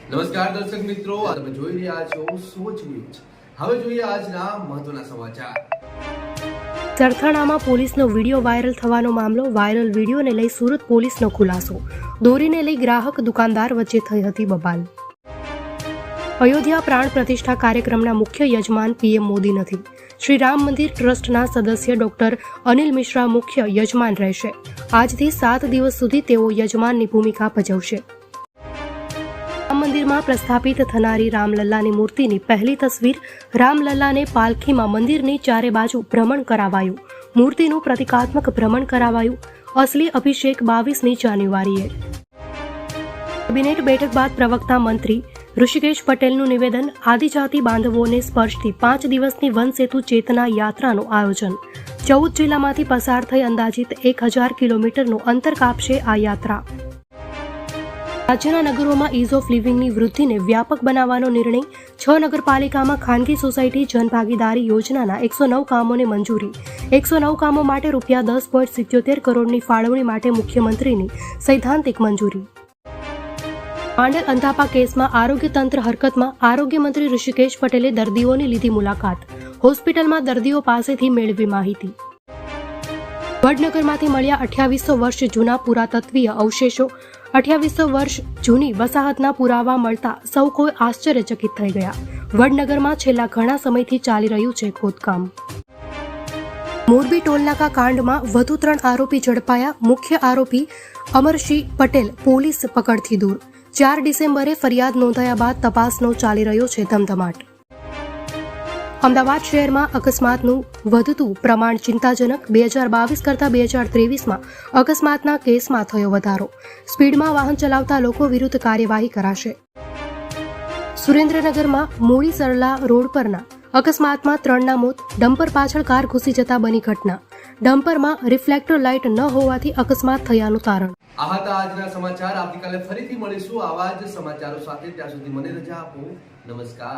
નમસ્કાર દર્શક મિત્રો, તમે જોઈ રહ્યા છો સોચ ન્યૂઝ। હવે જોઈએ આજના મહત્વના સમાચાર। સરથાણામાં પોલીસનો વિડીયો વાયરલ થવાનો મામલો। વાયરલ વિડીયોને લઈ સુરત પોલીસનો ખુલાસો। દોરીને લઈ ગ્રાહક દુકાનદાર વચ્ચે થઈ હતી બબાલ। અયોધ્યા પ્રાણ પ્રતિષ્ઠા કાર્યક્રમના મુખ્ય યજમાન પીએમ મોદી નથી। શ્રી રામ મંદિર ટ્રસ્ટના સદસ્ય ડોક્ટર અનિલ મિશ્રા મુખ્ય યજમાન રહેશે। આજથી 7 દિવસ સુધી તેઓ યજમાનની ભૂમિકા ભજવશે। રામ મંદિરમાં પ્રસ્થાપિત થનારી રામલલ્લાની મૂર્તિની પહેલી તસવીર। રામલલ્લાને પાલખીમાં મંદિરની ચારે બાજુ ભ્રમણ કરાવાયું। મૂર્તિનું પ્રતિકાત્મક ભ્રમણ કરાવાયું। અસલી અભિષેક 22મી જાન્યુઆરીએ। કેબિનેટ બેઠક બાદ પ્રવક્તા મંત્રી ઋષિકેશ પટેલનું નિવેદન। આદિજાતિ બાંધવોને સ્પર્શતી 5 દિવસની વનસેતુ ચેતના યાત્રાનું આયોજન। 14 જિલ્લામાંથી પસાર થઈ અંદાજિત 1000 કિલોમીટરનું અંતર કાપશે આ યાત્રા। રાજ્યના નગરોમાં ઇઝ ઓફ લિવિંગની વૃદ્ધિને વ્યાપક બનાવવાનો નિર્ણય। 6 નગરપાલિકામાં ખાનગી સોસાયટી જનભાગીદારી યોજનાના 109 કામોને મંજૂરી। 109 કામો માટે ₹10.77 કરોડની ફાળવણી માટે મુખ્યમંત્રીની સૈદ્ધાંતિક મંજૂરી। માંડલ અંધાપા કેસમાં આરોગ્ય તંત્ર હરકતમાં। આરોગ્ય મંત્રી ઋષિકેશ પટેલે દર્દીઓની લીધી મુલાકાત। હોસ્પિટલમાં દર્દીઓ પાસેથી મેળવી માહિતી। વડનગરમાંથી મળ્યા 2800 વર્ષ જૂના પુરાતત્વીય અવશેષો। 2800 વર્ષ જૂની વસાહતના પુરાવા મળતા સૌ કોઈ આશ્ચર્યચકિત થઈ ગયા। વડનગરમાં છેલ્લા ઘણા સમયથી ચાલી રહ્યું છે ખોદકામ। મોરબી ટોલનાકા કાંડમાં વધુ 3 આરોપી ઝડપાયા। મુખ્ય આરોપી અમરસિંહ પટેલ પોલીસ પકડથી દૂર। 4 ડિસેમ્બરે ફરિયાદ નોંધાયા બાદ તપાસનો ચાલી રહ્યો છે ધમધમાટ। અમદાવાદ શહેરમાં અકસ્માતનું વધતું પ્રમાણ ચિંતાજનક। 2022 કરતાં 2023માં અકસ્માતના કેસમાં થયો વધારો। સ્પીડમાં વાહન ચલાવતા લોકો વિરુદ્ધ કાર્યવાહી કરાશે। સુરેન્દ્રનગરમાં મૂળી સરલા રોડ પરના અકસ્માતમાં 3ના મોત। ડમ્પર પાછળ કાર ઘૂસી જતા બની ઘટના। ડમ્પરમાં રિફ્લેક્ટર લાઇટ ન હોવાથી અકસ્માત થયાનું તારણ। આ હતા આજના સમાચાર। આવતીકાલે ફરીથી મળીશું આવા જ સમાચારો સાથે। ત્યાં સુધી મને રજા આપો। નમસ્કાર।